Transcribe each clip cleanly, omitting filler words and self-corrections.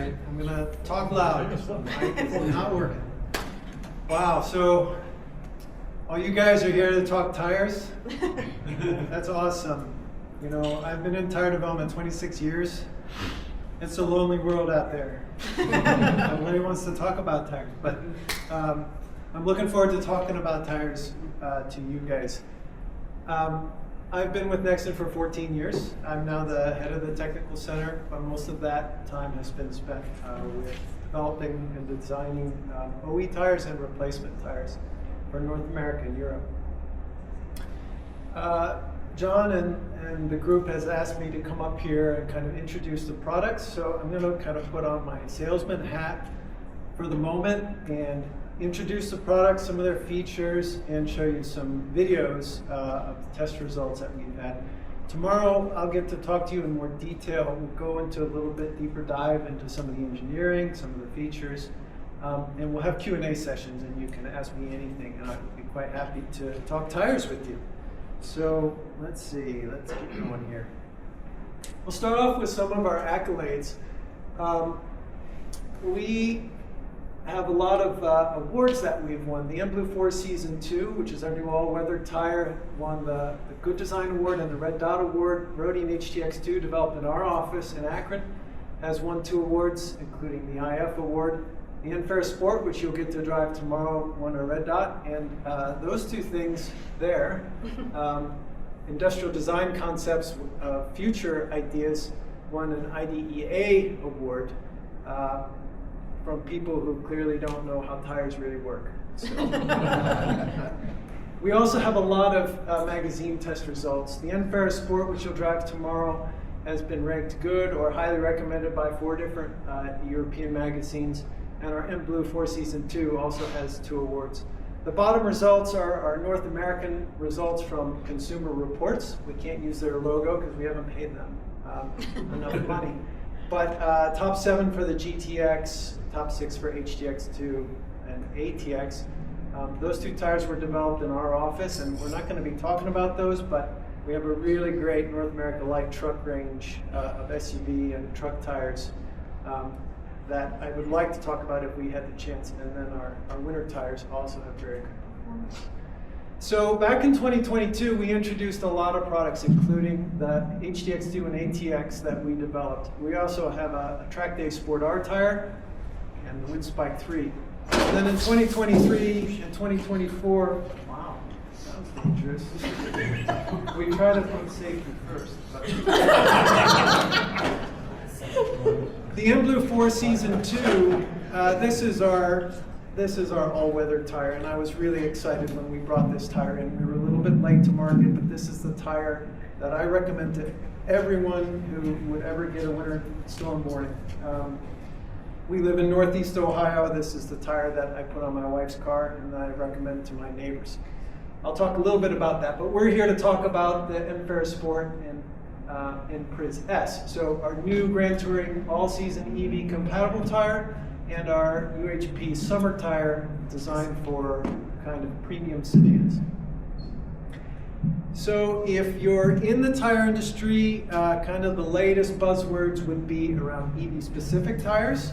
right, I'm gonna talk loud. It's not working. Wow, so all you guys are here to talk tires? That's awesome. You know, I've been in tire development 26 years. It's a lonely world out there. Nobody wants to talk about tires, but I'm looking forward to talking about tires to you guys. I've been with Nexen for 14 years. I'm now the head of the technical center, but most of that time has been spent with developing and designing OE tires and replacement tires for North America and Europe. John and the group has asked me to come up here and kind of introduce the products, so I'm going to kind of put on my salesman hat for the moment and introduce the products, some of their features, and show you some videos of the test results that we've had. Tomorrow I'll get to talk to you in more detail. We'll go into a little bit deeper dive into some of the engineering, some of the features, and we'll have Q&A sessions, and you can ask me anything, and I'll be quite happy to talk tires with you. So let's see, let's keep going here. We'll start off with some of our accolades. We have a lot of awards that we've won. The Impre 4 Season 2, which is our new all-weather tire, won the Good Design Award and the Red Dot Award. Roadian HTX2, developed in our office in Akron, has won 2 awards, including the IF Award. The Impre Sport, which you'll get to drive tomorrow, won a Red Dot. And those 2 things there, Industrial Design Concepts, Future Ideas, won an IDEA Award. From people who clearly don't know how tires really work. So. We also have a lot of magazine test results. The Impre Sport, which you'll drive tomorrow, has been ranked good or highly recommended by 4 different European magazines, and our Impre 4 Season 2 also has 2 awards. The bottom results are our North American results from Consumer Reports. We can't use their logo because we haven't paid them enough money. But top 7 for the GTX, top 6 for HTX2 and ATX. Those 2 tires were developed in our office, and we're not going to be talking about those, but we have a really great North America light truck range of SUV and truck tires that I would like to talk about if we had the chance. And then our winter tires also have very good performance. So back in 2022, we introduced a lot of products, including the HTX2 and ATX that we developed. We also have a Track Day Sport R tire and the Windspike 3. And then in 2023 and 2024, wow, that was dangerous. We try to put safety first. The Impre 4 Season 2, this is our all-weather tire, and I was really excited when we brought this tire in. We were a little bit late to market, but this is the tire that I recommend to everyone who would ever get a winter storm warning. We live in Northeast Ohio. This is the tire that I put on my wife's car, and I recommend it to my neighbors. I'll talk a little bit about that, but we're here to talk about the Impre Sport and Impre S. So our new Grand Touring all-season EV compatible tire, and our UHP summer tire designed for kind of premium sedans. So if you're in the tire industry, kind of the latest buzzwords would be around EV-specific tires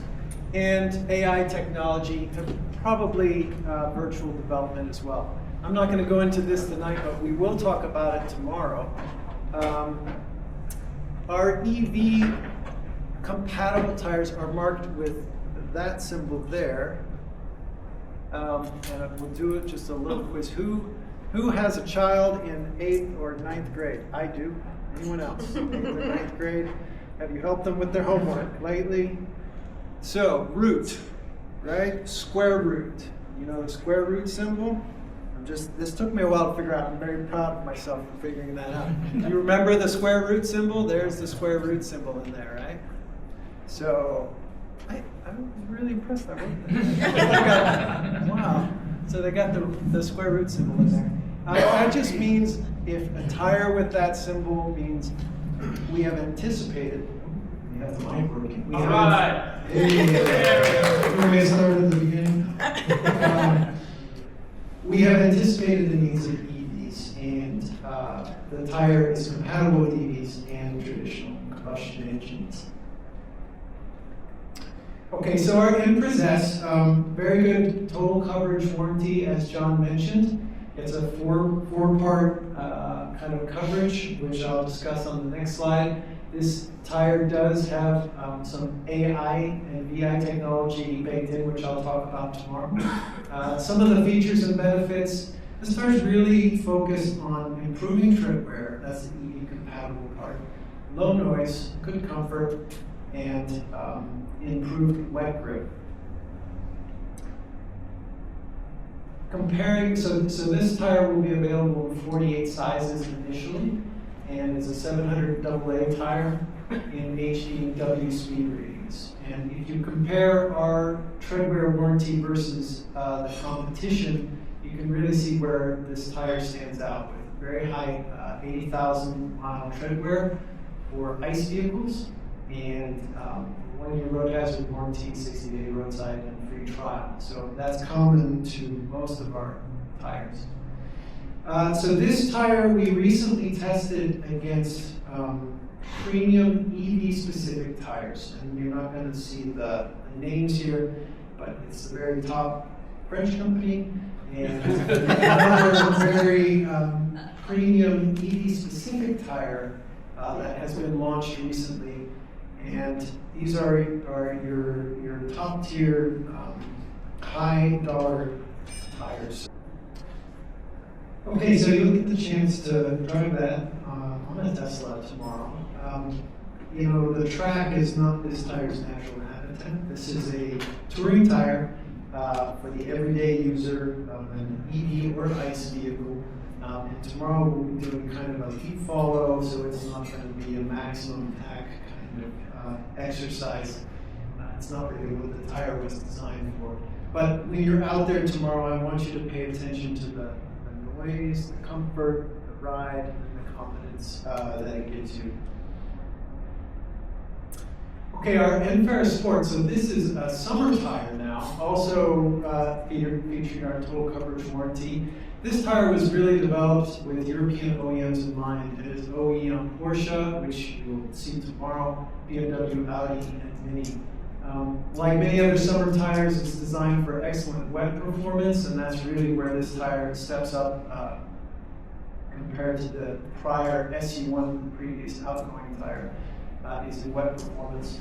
and AI technology, and probably virtual development as well. I'm not going to go into this tonight, but we will talk about it tomorrow. Our EV compatible tires are marked with that symbol there, and we'll do it just a little quiz. Who has a child in 8th or 9th grade? I do. Anyone else? 8th or 9th grade? Have you helped them with their homework lately? So, root, right? Square root. You know the square root symbol? This took me a while to figure out. I'm very proud of myself for figuring that out. Do you remember the square root symbol? There's the square root symbol in there, right? So, I'm really impressed. Wow. So they got the square root symbol in there. That just means if a tire with that symbol means we have anticipated. That's the mic working. All right. We're going to start at the beginning. We have anticipated the needs of EVs, and the tire is compatible with EVs and traditional combustion engines. Okay, so our Impre S, very good total coverage warranty, as John mentioned. It's a four-part kind of coverage, which I'll discuss on the next slide. This tire does have some AI and VI technology baked in, which I'll talk about tomorrow. Some of the features and benefits, this tire is really focused on improving tread wear. That's the EV compatible part. Low noise, good comfort, and improved wet grip. Comparing, so this tire will be available in 48 sizes initially, and it's a 700 AA tire in HDW speed ratings. And if you compare our tread wear warranty versus the competition, you can really see where this tire stands out with very high 80,000 mile tread wear for ICE vehicles, and 1-year road hazard warranty, 60-day roadside and free trial. So that's common to most of our tires. So this tire we recently tested against premium EV-specific tires, and you're not going to see the names here, but it's the very top French company, and another very premium EV-specific tire that has been launched recently. And these are your top tier, high dollar tires. Okay, so you'll get the chance to drive that on a Tesla tomorrow. You know, the track is not this tire's natural habitat. This is a touring tire for the everyday user of an EV or ICE vehicle. And tomorrow we'll be doing kind of a lead follow, so it's not going to be a maximum tack kind of exercise. It's not really what the tire was designed for. But when you're out there tomorrow, I want you to pay attention to the noise, the comfort, the ride, and the confidence that it gives you. Okay, our Impre Sport. So this is a summer tire now, also featuring our total coverage warranty. This tire was really developed with European OEMs in mind. It is OE on Porsche, which you'll see tomorrow, BMW, Audi, and Mini. Like many other summer tires, it's designed for excellent wet performance, and that's really where this tire steps up compared to the prior SU1, the previous outgoing tire, is in wet performance.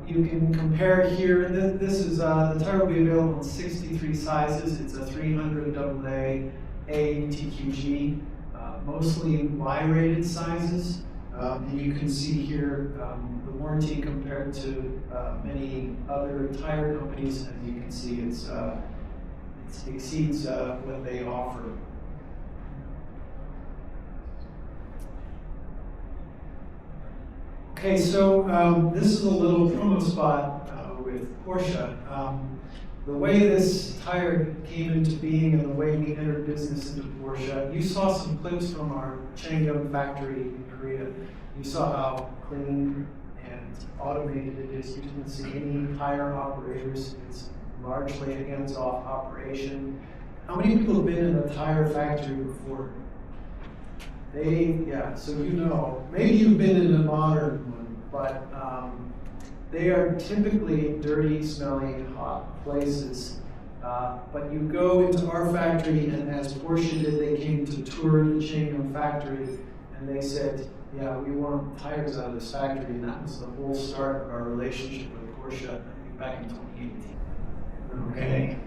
You can compare here, this is, the tire will be available in 63 sizes. It's a 300 AA TQG, mostly Y-rated sizes. And you can see here the warranty compared to many other tire companies, and you can see it exceeds what they offer. Okay, so this is a little promo spot with Porsche. The way this tire came into being and the way we entered business into Porsche, you saw some clips from our Changyeong factory in Korea. You saw how clean and automated it is. You didn't see any tire operators. It's largely a hands-off operation. How many people have been in a tire factory before? Yeah, so you know. Maybe you've been in a modern one, but they are typically dirty, smelly, hot places. But you go into our factory, and as Porsche did, they came to tour the Changyeong factory, and they said, yeah, we want tires out of this factory, and that was the whole start of our relationship with Porsche, I think back in 2018. Okay.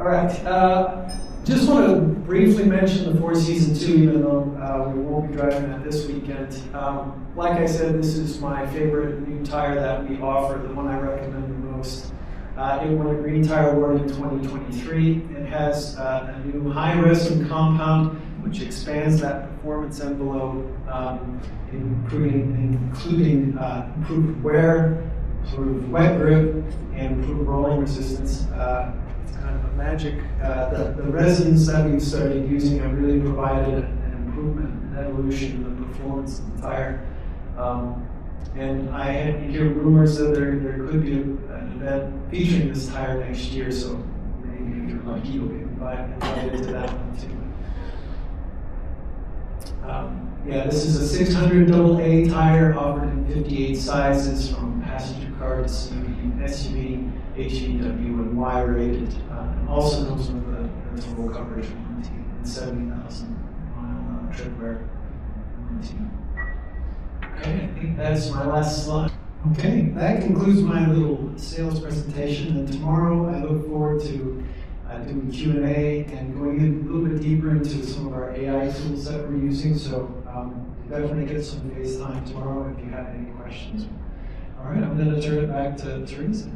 All right, just want to briefly mention the Four Season 2, even though we won't be driving that this weekend. Like I said, this is my favorite new tire that we offer, the one I recommend the most. It won a Green Tire Award in 2023. It has a new high resin compound, which expands that performance envelope, including improved wear, improved wet grip, and improved rolling resistance. Kind of a magic. The resins that we've started using have really provided an improvement, an evolution in the performance of the tire. And I hear rumors that there could be an event featuring this tire next year, so maybe if you're lucky you'll be invited to that one too. Yeah, this is a 600 AA tire offered in 58 sizes from passenger car to SUV, HVW, and Y-rated. And also comes with a total coverage warranty and 70,000 mile trip wear warranty. Okay, I think that's my last slide. Okay, that concludes my little sales presentation, and tomorrow I look forward to doing Q&A and going in a little bit deeper into some of our AI tools that we're using, so definitely get some FaceTime tomorrow if you have any questions. All right, I'm going to turn it back to Teresa.